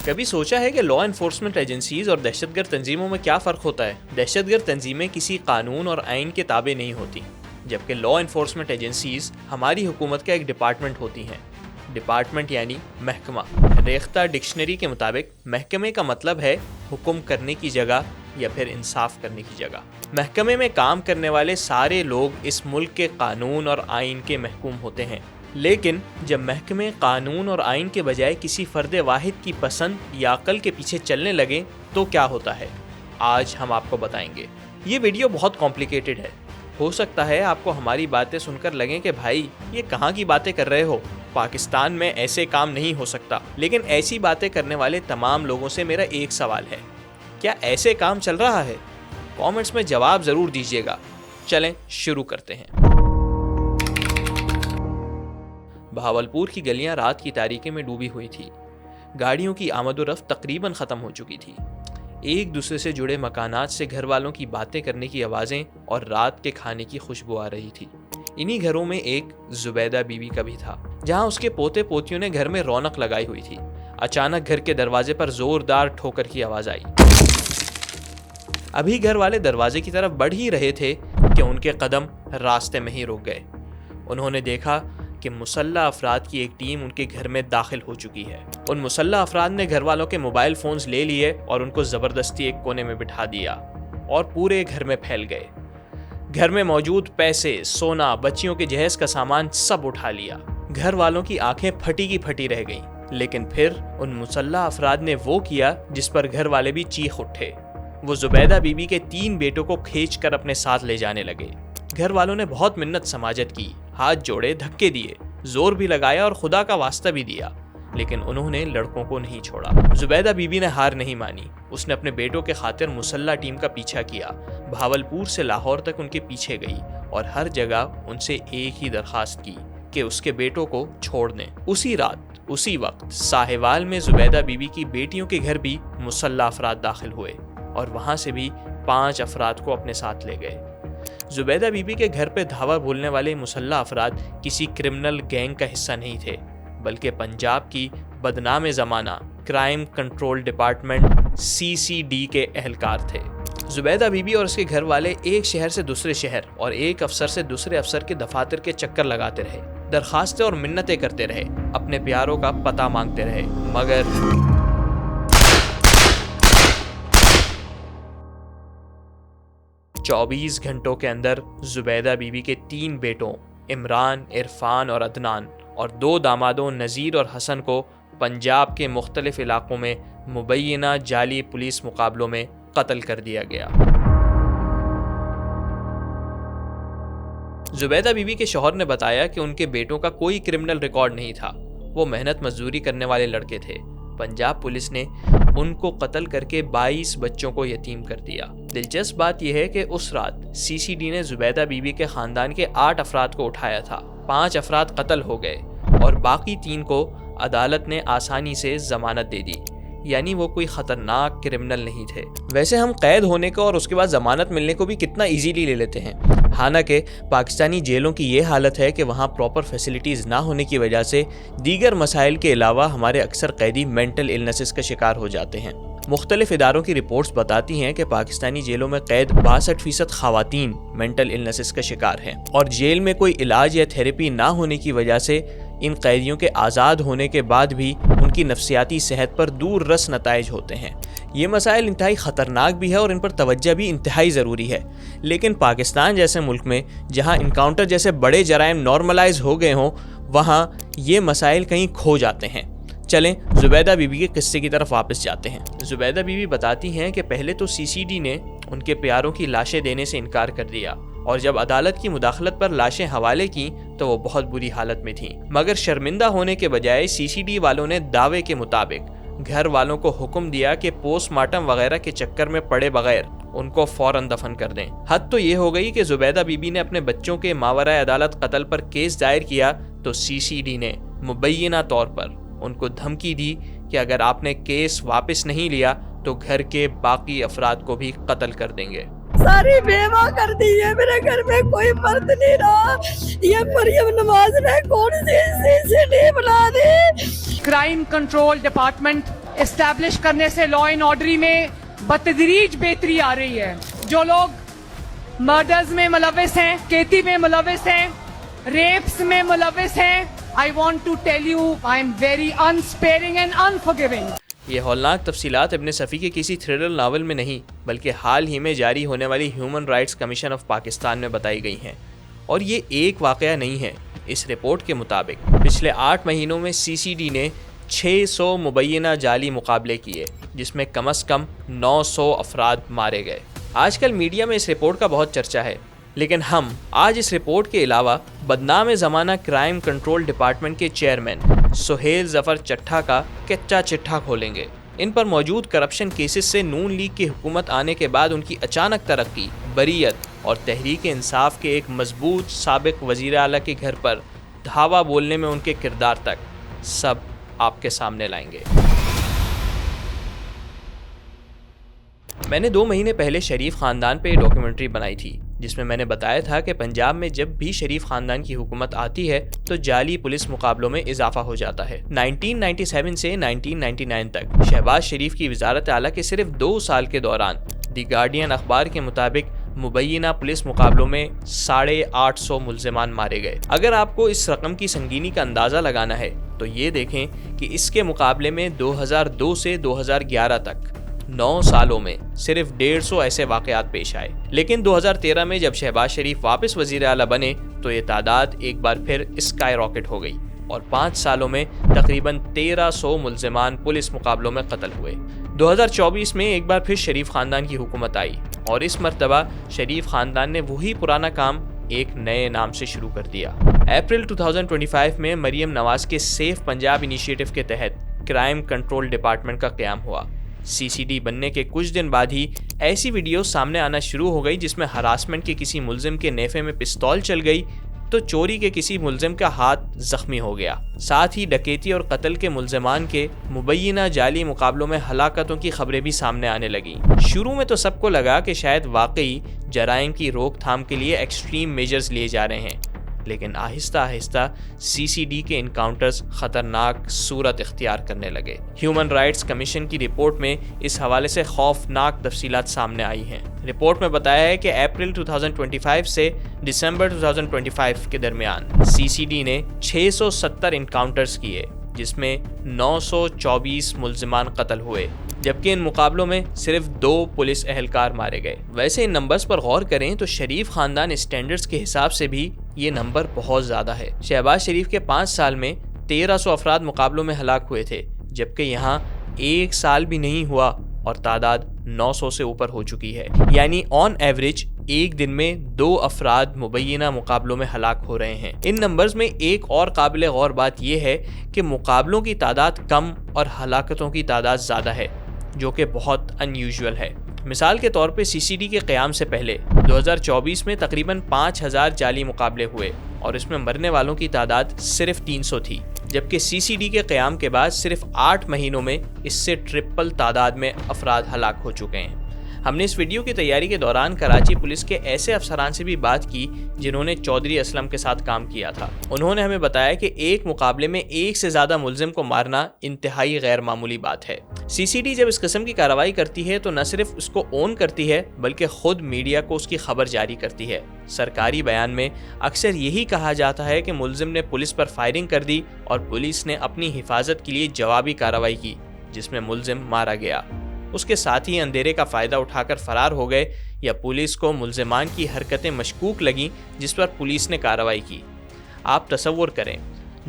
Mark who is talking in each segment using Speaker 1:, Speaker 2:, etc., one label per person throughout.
Speaker 1: کبھی سوچا ہے کہ لا انفورسمنٹ ایجنسیز اور دہشت گرد تنظیموں میں کیا فرق ہوتا ہے؟ دہشت گرد تنظیمیں کسی قانون اور آئین کے تابع نہیں ہوتی، جبکہ لا انفورسمنٹ ایجنسیز ہماری حکومت کا ایک ڈپارٹمنٹ ہوتی ہیں۔ ڈپارٹمنٹ یعنی محکمہ۔ ریختہ ڈکشنری کے مطابق محکمے کا مطلب ہے حکم کرنے کی جگہ یا پھر انصاف کرنے کی جگہ۔ محکمے میں کام کرنے والے سارے لوگ اس ملک کے قانون اور آئین کے محکوم ہوتے ہیں، لیکن جب محکمے قانون اور آئین کے بجائے کسی فرد واحد کی پسند یا عقل کے پیچھے چلنے لگے تو کیا ہوتا ہے؟ آج ہم آپ کو بتائیں گے۔ یہ ویڈیو بہت کمپلیکیٹڈ ہے۔ ہو سکتا ہے آپ کو ہماری باتیں سن کر لگیں کہ بھائی یہ کہاں کی باتیں کر رہے ہو، پاکستان میں ایسے کام نہیں ہو سکتا۔ لیکن ایسی باتیں کرنے والے تمام لوگوں سے میرا ایک سوال ہے، کیا ایسے کام چل رہا ہے؟ کامنٹس میں جواب ضرور دیجیے گا۔ چلیں شروع کرتے ہیں۔ بہاولپور کی گلیاں رات کی تاریکی میں ڈوبی ہوئی تھی۔ گاڑیوں کی آمد و رفت تقریباً ختم ہو چکی تھی۔ ایک دوسرے سے جڑے مکانات سے گھر والوں کی باتیں کرنے کی آوازیں اور رات کے کھانے کی خوشبو آ رہی تھی۔ انہی گھروں میں ایک زبیدہ بی بی کا بھی تھا، جہاں اس کے پوتے پوتیوں نے گھر میں رونق لگائی ہوئی تھی۔ اچانک گھر کے دروازے پر زوردار ٹھوکر کی آواز آئی۔ ابھی گھر والے دروازے کی طرف بڑھ ہی رہے تھے کہ ان کے قدم راستے میں ہی رک گئے۔ انہوں نے دیکھا کہ مسلح افراد کی ایک ٹیم ان کے گھر میں داخل ہو چکی ہے۔ ان مسلح افراد نے گھر والوں کے موبائل فونز لے لیے اور ان کو زبردستی ایک کونے میں بٹھا دیا اور پورے گھر میں پھیل گئے۔ گھر میں موجود پیسے، سونا، بچیوں کے جہیز کا سامان سب اٹھا لیا۔ گھر والوں کی آنکھیں پھٹی کی پھٹی رہ گئیں، لیکن پھر ان مسلح افراد نے وہ کیا جس پر گھر والے بھی چیخ اٹھے۔ وہ زبیدہ بی بی کے 3 بیٹوں کو کھینچ کر اپنے ساتھ لے جانے لگے۔ گھر والوں نے بہت منت سماجت کی، ہاتھ جوڑے، دھکے دیے، زور بھی لگایا اور خدا کا واسطہ بھی دیا، لیکن انہوں نے لڑکوں کو نہیں چھوڑا۔ زبیدہ بی بی نے ہار نہیں مانی۔ اس نے اپنے بیٹوں کے خاطر مسلح ٹیم کا پیچھا کیا، بہاولپور سے لاہور تک ان کے پیچھے گئی اور ہر جگہ ان سے ایک ہی درخواست کی کہ اس کے بیٹوں کو چھوڑ دیں۔ اسی رات، اسی وقت ساہیوال میں زبیدہ بی بی کی بیٹیوں کے گھر بھی مسلح افراد داخل ہوئے اور وہاں سے بھی 5 افراد کو اپنے ساتھ لے گئے۔ زبیدہ بی بی کے گھر پہ دھاوا بولنے والے مسلح افراد کسی کرمنل گینگ کا حصہ نہیں تھے، بلکہ پنجاب کی بدنام زمانہ کرائم کنٹرول ڈپارٹمنٹ CCD کے اہلکار تھے۔ زبیدہ بی بی اور اس کے گھر والے ایک شہر سے دوسرے شہر اور ایک افسر سے دوسرے افسر کے دفاتر کے چکر لگاتے رہے، درخواستیں اور منتیں کرتے رہے، اپنے پیاروں کا پتہ مانگتے رہے، مگر 24 گھنٹوں کے اندر زبیدہ بی بی کے 3 بیٹوں عمران، عرفان اور عدنان اور 2 دامادوں نذیر اور حسن کو پنجاب کے مختلف علاقوں میں مبینہ جعلی پولیس مقابلوں میں قتل کر دیا گیا۔ زبیدہ بی بی کے شوہر نے بتایا کہ ان کے بیٹوں کا کوئی کرمنل ریکارڈ نہیں تھا، وہ محنت مزدوری کرنے والے لڑکے تھے۔ پنجاب پولیس نے ان کو قتل کر کے 22 بچوں کو یتیم کر دیا۔ دلچسپ بات یہ ہے کہ اس رات CCD نے زبیدہ بی بی کے خاندان کے 8 افراد کو اٹھایا تھا۔ 5 افراد قتل ہو گئے اور باقی 3 کو عدالت نے آسانی سے ضمانت دے دی، یعنی وہ کوئی خطرناک کرمنل نہیں تھے۔ ویسے ہم قید ہونے کو اور اس کے بعد ضمانت ملنے کو بھی کتنا ایزیلی لے لیتے ہیں، حالانکہ پاکستانی جیلوں کی یہ حالت ہے کہ وہاں پراپر فیسلٹیز نہ ہونے کی وجہ سے دیگر مسائل کے علاوہ ہمارے اکثر قیدی مینٹل النسز کا شکار ہو جاتے ہیں۔ مختلف اداروں کی رپورٹس بتاتی ہیں کہ پاکستانی جیلوں میں قید 62% خواتین مینٹل النسز کا شکار ہیں، اور جیل میں کوئی علاج یا تھیراپی نہ ہونے کی وجہ سے ان قیدیوں کے آزاد ہونے کے بعد بھی ان کی نفسیاتی صحت پر دور رس نتائج ہوتے ہیں۔ یہ مسائل انتہائی خطرناک بھی ہے اور ان پر توجہ بھی انتہائی ضروری ہے، لیکن پاکستان جیسے ملک میں جہاں انکاؤنٹر جیسے بڑے جرائم نارملائز ہو گئے ہوں، وہاں یہ مسائل کہیں کھو جاتے ہیں۔ چلیں زبیدہ بی بی کے قصے کی طرف واپس جاتے ہیں۔ زبیدہ بی بی بتاتی ہیں کہ پہلے تو CCD نے ان کے پیاروں کی لاشیں دینے سے انکار کر دیا، اور جب عدالت کی مداخلت پر لاشیں حوالے کی تو وہ بہت بری حالت میں تھیں، مگر شرمندہ ہونے کے بجائے CCD والوں نے دعوے کے مطابق گھر والوں کو حکم دیا کہ پوسٹ مارٹم وغیرہ کے چکر میں پڑے بغیر ان کو فوراً دفن کر دیں۔ حد تو یہ ہو گئی کہ زبیدہ بی بی نے اپنے بچوں کے ماورائے عدالت قتل پر کیس دائر کیا تو CCD نے مبینہ طور پر ان کو دھمکی دی کہ اگر آپ نے کیس واپس نہیں لیا تو گھر کے باقی افراد کو بھی قتل کر دیں گے۔
Speaker 2: ساری بیوہ کر دی ہے، میرے گھر میں کوئی مرد نہیں رہا۔ یہ مریم نواز نے کون سی CCD بنا دی؟
Speaker 3: کرائم کنٹرول ڈپارٹمنٹ اسٹیبلش کرنے سے لا اینڈ آرڈر میں بتدریج بہتری آ رہی ہے. جو لوگ مرڈرز میں ملوث ہیں, کیتی میں ملوث ہیں, ریپس میں ملوث ہیں, I want to tell you I am very unsparing and unforgiving.
Speaker 1: یہ ہولناک تفصیلات ابن صفی کے کسی تھرلر ناول میں نہیں بلکہ حال ہی میں جاری ہونے والی human rights commission of Pakistan میں بتائی گئی ہیں. اور یہ ایک واقعہ نہیں ہے. اس رپورٹ کے مطابق پچھلے 8 مہینوں میں CCD نے 600 مبینہ جعلی مقابلے کیے جس میں کم از کم 900 افراد مارے گئے. آج کل میڈیا میں اس رپورٹ کا بہت چرچا ہے, لیکن ہم آج اس رپورٹ کے علاوہ بدنام زمانہ کرائم کنٹرول ڈپارٹمنٹ کے چیئرمین سہیل ظفر چٹھا کا کچا چٹھا کھولیں گے. ان پر موجود کرپشن کیسز سے نون لیگ کی حکومت آنے کے بعد ان کی اچانک ترقی, بریت اور تحریک انصاف کے ایک مضبوط سابق وزیر اعلیٰ کے گھر پر دھاوا بولنے میں ان کے کردار تک سب آپ کے سامنے لائیں گے. میں نے 2 مہینے پہلے شریف خاندان پہ ڈاکیومنٹری بنائی تھی جس میں نے بتایا تھا کہ پنجاب میں جب بھی شریف خاندان کی حکومت آتی ہے تو جعلی پولیس مقابلوں میں اضافہ ہو جاتا ہے. 1997 سے 1999 تک شہباز شریف کی وزارت اعلیٰ کے صرف 2 سال کے دوران دی گارڈین اخبار کے مطابق مبینہ پولیس مقابلوں میں 850 ملزمان مارے گئے. اگر آپ کو اس رقم کی سنگینی کا اندازہ لگانا ہے تو یہ دیکھیں کہ اس کے مقابلے میں 2002 سے 2011 تک 9 سالوں میں صرف 150 ایسے واقعات پیش آئے. لیکن 2013 میں جب شہباز شریف واپس وزیر اعلیٰ بنے تو یہ تعداد ایک بار پھر اسکائی راکٹ ہو گئی اور 5 سالوں میں تقریباً 1300 ملزمان پولیس مقابلوں میں قتل ہوئے. 2024 میں ایک بار پھر شریف خاندان کی حکومت آئی اور اس مرتبہ شریف خاندان نے وہی پرانا کام ایک نئے نام سے شروع کر دیا. اپریل 2025 میں مریم نواز کے سیف پنجاب انیشیٹو کے تحت کرائم کنٹرول ڈپارٹمنٹ کا قیام ہوا. CCD بننے کے کچھ دن بعد ہی ایسی ویڈیوز سامنے آنا شروع ہو گئی جس میں ہراسمنٹ کے کسی ملزم کے نیفے میں پستول چل گئی تو چوری کے کسی ملزم کا ہاتھ زخمی ہو گیا. ساتھ ہی ڈکیتی اور قتل کے ملزمان کے مبینہ جعلی مقابلوں میں ہلاکتوں کی خبریں بھی سامنے آنے لگیں. شروع میں تو سب کو لگا کہ شاید واقعی جرائم کی روک تھام کے لیے ایکسٹریم میجرز لیے جا رہے ہیں, لیکن آہستہ آہستہ CCD کے انکاؤنٹرز خطرناک صورت اختیار کرنے لگے. ہیومن رائٹس کمیشن کی رپورٹ میں اس حوالے سے خوفناک تفصیلات سامنے آئی ہیں. رپورٹ میں بتایا ہے کہ اپریل 2025 سے دسمبر 2025 کے درمیان CCD نے 670 انکاؤنٹرز کیے جس میں 924 ملزمان قتل ہوئے, جبکہ ان مقابلوں میں صرف 2 پولیس اہلکار مارے گئے. ویسے ان نمبرز پر غور کریں تو شریف خاندان اسٹینڈرڈز کے حساب سے بھی یہ نمبر بہت زیادہ ہے. شہباز شریف کے 5 سال میں 1300 افراد مقابلوں میں ہلاک ہوئے تھے, جبکہ یہاں 1 سال بھی نہیں ہوا اور تعداد 900 سے اوپر ہو چکی ہے. یعنی آن ایوریج ایک دن میں 2 افراد مبینہ مقابلوں میں ہلاک ہو رہے ہیں. ان نمبرز میں ایک اور قابل غور بات یہ ہے کہ مقابلوں کی تعداد کم اور ہلاکتوں کی تعداد زیادہ ہے, جو کہ بہت ان یوزول ہے. مثال کے طور پہ CCD کے قیام سے پہلے 2024 میں تقریباً 5000 جعلی مقابلے ہوئے اور اس میں مرنے والوں کی تعداد صرف 300 تھی, جبکہ CCD کے قیام کے بعد صرف 8 مہینوں میں اس سے ٹرپل تعداد میں افراد ہلاک ہو چکے ہیں. ہم نے اس ویڈیو کی تیاری کے دوران کراچی پولیس کے ایسے افسران سے بھی بات کی جنہوں نے چودھری اسلم کے ساتھ کام کیا تھا. انہوں نے ہمیں بتایا کہ ایک مقابلے میں 1 سے زیادہ ملزم کو مارنا انتہائی غیر معمولی بات ہے. CCD جب اس قسم کی کارروائی کرتی ہے تو نہ صرف اس کو اون کرتی ہے بلکہ خود میڈیا کو اس کی خبر جاری کرتی ہے. سرکاری بیان میں اکثر یہی کہا جاتا ہے کہ ملزم نے پولیس پر فائرنگ کر دی اور پولیس نے اپنی حفاظت کے لیے جوابی کارروائی کی جس میں ملزم مارا گیا. اس کے ساتھ ہی اندھیرے کا فائدہ اٹھا کر فرار ہو گئے یا پولیس کو ملزمان کی حرکتیں مشکوک لگیں جس پر پولیس نے کارروائی کی. آپ تصور کریں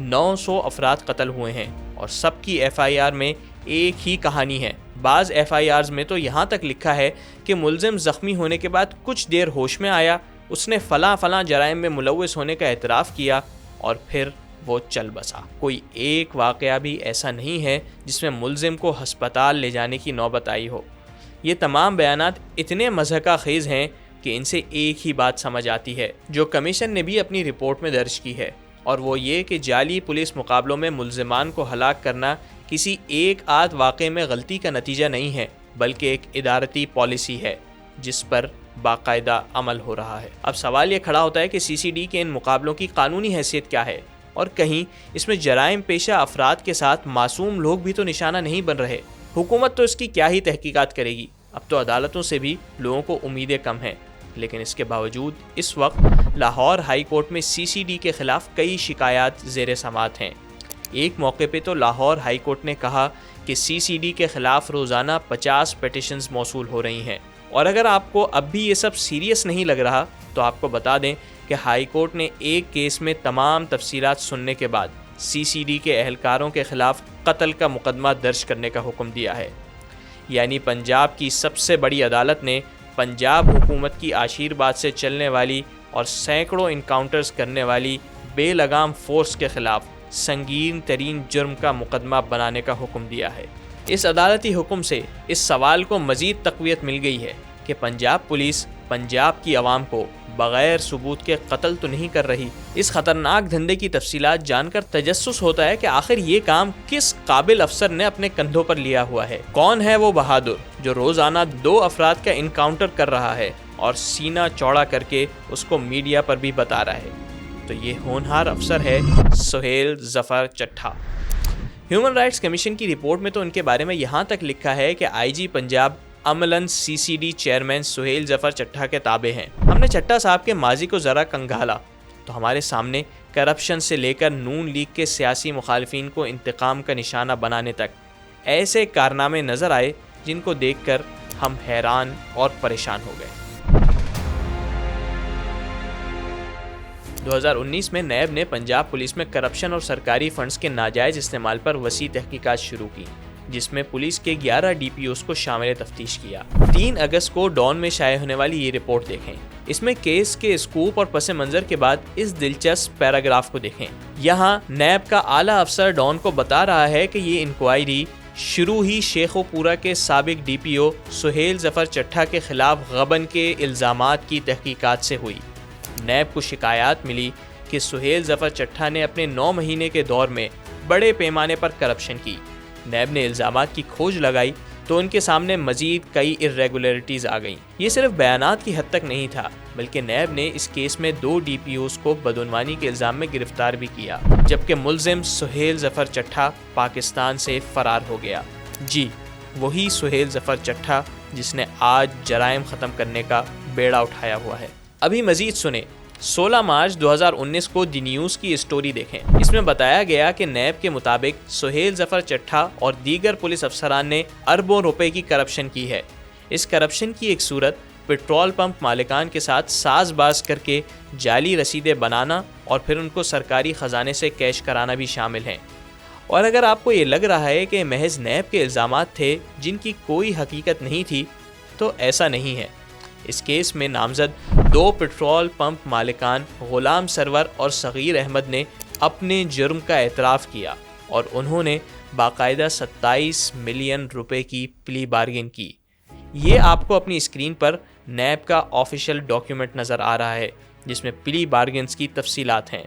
Speaker 1: 900 افراد قتل ہوئے ہیں اور سب کی FIR میں ایک ہی کہانی ہے. بعض FIRs میں تو یہاں تک لکھا ہے کہ ملزم زخمی ہونے کے بعد کچھ دیر ہوش میں آیا, اس نے فلاں جرائم میں ملوث ہونے کا اعتراف کیا اور پھر وہ چل بسا. کوئی ایک واقعہ بھی ایسا نہیں ہے جس میں ملزم کو ہسپتال لے جانے کی نوبت آئی ہو. یہ تمام بیانات اتنے مضحکہ خیز ہیں کہ ان سے ایک ہی بات سمجھ آتی ہے جو کمیشن نے بھی اپنی رپورٹ میں درج کی ہے, اور وہ یہ کہ جعلی پولیس مقابلوں میں ملزمان کو ہلاک کرنا کسی ایک آدھ واقعے میں غلطی کا نتیجہ نہیں ہے بلکہ ایک ادارتی پالیسی ہے جس پر باقاعدہ عمل ہو رہا ہے. اب سوال یہ کھڑا ہوتا ہے کہ CCD کے ان مقابلوں کی قانونی حیثیت کیا ہے؟ اور کہیں اس میں جرائم پیشہ افراد کے ساتھ معصوم لوگ بھی تو نشانہ نہیں بن رہے؟ حکومت تو اس کی کیا ہی تحقیقات کرے گی؟ اب تو عدالتوں سے بھی لوگوں کو امیدیں کم ہیں، لیکن اس کے باوجود اس وقت لاہور ہائی کورٹ میں CCD کے خلاف کئی شکایات زیر سماعت ہیں۔ ایک موقع پہ تو لاہور ہائی کورٹ نے کہا کہ CCD کے خلاف روزانہ 50 پیٹیشنز موصول ہو رہی ہیں، اور اگر آپ کو اب بھی یہ سب سیریس نہیں لگ رہا تو آپ کو بتا دیں کہ ہائی کورٹ نے ایک کیس میں تمام تفصیلات سننے کے بعد CCD کے اہلکاروں کے خلاف قتل کا مقدمہ درج کرنے کا حکم دیا ہے۔ یعنی پنجاب کی سب سے بڑی عدالت نے پنجاب حکومت کی آشیرواد سے چلنے والی اور سینکڑوں انکاؤنٹرز کرنے والی بے لگام فورس کے خلاف سنگین ترین جرم کا مقدمہ بنانے کا حکم دیا ہے۔ اس عدالتی حکم سے اس سوال کو مزید تقویت مل گئی ہے کہ پنجاب پولیس پنجاب کی عوام کو بغیر ثبوت کے قتل تو نہیں کر رہی۔ اس خطرناک دھندے کی تفصیلات جان کر تجسس ہوتا ہے کہ آخر یہ کام کس قابل افسر نے اپنے کندھوں پر لیا ہوا ہے۔ کون ہے وہ بہادر جو روزانہ 2 افراد کا انکاؤنٹر کر رہا ہے اور سینہ چوڑا کر کے اس کو میڈیا پر بھی بتا رہا ہے؟ تو یہ ہونہار افسر ہے سہیل ظفر چٹھا۔ ہیومن رائٹس کمیشن کی رپورٹ میں تو ان کے بارے میں یہاں تک لکھا ہے کہ IG پنجاب عملاً CCD چیئرمین سہیل ظفر چٹھا کے تابع ہیں۔ ہم نے چٹھا صاحب کے ماضی کو ذرا کنگھالا تو ہمارے سامنے کرپشن سے لے کر نون لیگ کے سیاسی مخالفین کو انتقام کا نشانہ بنانے تک ایسے کارنامے نظر آئے جن کو دیکھ کر ہم حیران اور پریشان ہو گئے۔ 2019 میں نیب نے پنجاب پولیس میں کرپشن اور سرکاری فنڈز کے ناجائز استعمال پر وسیع تحقیقات شروع کی، جس میں پولیس کے 11 DPOs کو شامل تفتیش کیا۔ 3 اگست کو ڈان میں شائع ہونے والی یہ رپورٹ دیکھیں۔ اس میں کیس کے اسکوپ اور پس منظر کے بعد اس دلچسپ پیراگراف کو دیکھیں۔ یہاں نیب کا اعلیٰ افسر ڈان کو بتا رہا ہے کہ یہ انکوائری شروع ہی شیخوپورہ کے سابق DPO سہیل ظفر چٹھا کے خلاف غبن کے الزامات کی تحقیقات سے ہوئی۔ نیب کو شکایات ملی کہ سہیل ظفر چٹھا نے اپنے 9 مہینے کے دور میں بڑے پیمانے پر کرپشن کی۔ نیب نے الزامات کی کھوج لگائی تو ان کے سامنے مزید کئی irregularities آ گئیں۔ یہ صرف بیانات کی حد تک نہیں تھا، بلکہ نیب نے اس کیس میں 2 DPOs کو بدعنوانی کے الزام میں گرفتار بھی کیا، جبکہ ملزم سہیل ظفر چٹھا پاکستان سے فرار ہو گیا۔ جی، وہی سہیل ظفر چٹھا جس نے آج جرائم ختم کرنے کا بیڑا اٹھایا ہوا ہے۔ ابھی مزید سنیں۔ 16 مارچ 2019 کو دی نیوز کی اسٹوری دیکھیں۔ اس میں بتایا گیا کہ نیب کے مطابق سہیل ظفر چٹھا اور دیگر پولیس افسران نے اربوں روپے کی کرپشن کی ہے۔ اس کرپشن کی ایک صورت پٹرول پمپ مالکان کے ساتھ ساز باز کر کے جعلی رسیدیں بنانا اور پھر ان کو سرکاری خزانے سے کیش کرانا بھی شامل ہیں۔ اور اگر آپ کو یہ لگ رہا ہے کہ محض نیب کے الزامات تھے جن کی کوئی حقیقت نہیں تھی، تو ایسا نہیں ہے۔ اس کیس میں نامزد 2 پٹرول پمپ مالکان غلام سرور اور صغیر احمد نے اپنے جرم کا اعتراف کیا اور انہوں نے باقاعدہ 27 ملین روپے کی پلی بارگن کی۔ یہ آپ کو اپنی اسکرین پر نیب کا آفیشیل ڈاکیومنٹ نظر آ رہا ہے جس میں پلی بارگنز کی تفصیلات ہیں۔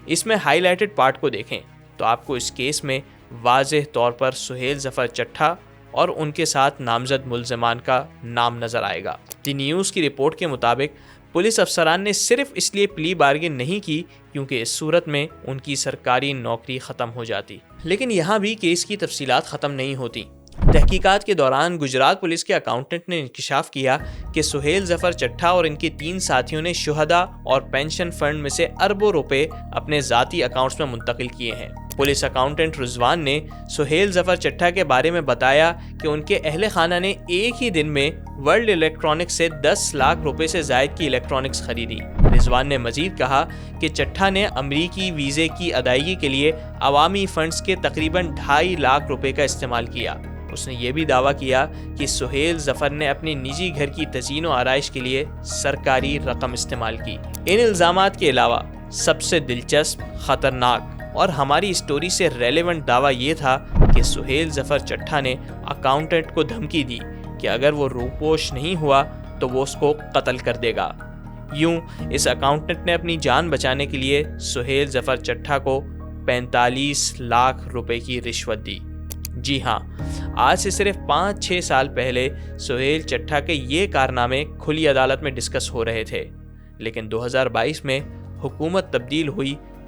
Speaker 1: اس میں ہائی لائٹڈ پارٹ کو دیکھیں تو آپ کو اس کیس میں واضح طور پر سہیل ظفر چٹھا اور ان کے ساتھ نامزد ملزمان کا نام نظر آئے گا۔ دی نیوز کی رپورٹ کے مطابق پولیس افسران نے صرف اس لیے پلی بارگن نہیں کی کیونکہ اس صورت میں ان کی سرکاری نوکری ختم ہو جاتی۔ لیکن یہاں بھی کیس کی تفصیلات ختم نہیں ہوتی۔ تحقیقات کے دوران گجرات پولیس کے اکاؤنٹنٹ نے انکشاف کیا کہ سہیل ظفر چٹھا اور ان کے 3 ساتھیوں نے شہداء اور پینشن فنڈ میں سے اربوں روپے اپنے ذاتی اکاؤنٹس میں منتقل کیے ہیں۔ پولیس اکاؤنٹنٹ رضوان نے سہیل ظفر چٹھا کے بارے میں بتایا کہ ان کے اہل خانہ نے ایک ہی دن میں ورلڈ الیکٹرانکس سے 10 لاکھ روپے سے زائد کی الیکٹرانکس خریدی۔ رضوان نے مزید کہا کہ چٹھا نے امریکی ویزے کی ادائیگی کے لیے عوامی فنڈز کے تقریباً 2.5 لاکھ روپے کا استعمال کیا۔ اس نے یہ بھی دعویٰ کیا کہ سہیل ظفر نے اپنے نجی گھر کی تزئین و آرائش کے لیے سرکاری رقم استعمال کی۔ ان الزامات کے علاوہ سب سے دلچسپ، خطرناک اور ہماری اسٹوری سے ریلیونٹ دعویٰ یہ تھا کہ سہیل ظفر چٹھا نے اکاؤنٹنٹ کو دھمکی دی کہ اگر وہ روپوش نہیں ہوا تو وہ اس کو قتل کر دے گا۔ یوں اس اکاؤنٹنٹ نے اپنی جان بچانے کے لیے سہیل ظفر چٹھا کو 45 لاکھ روپے کی رشوت دی۔ جی ہاں، آج سے صرف 5-6 سال پہلے سہیل چٹھا کے یہ کارنامے کھلی عدالت میں ڈسکس ہو رہے تھے، لیکن 2022 میں حکومت تبدیل ہوئی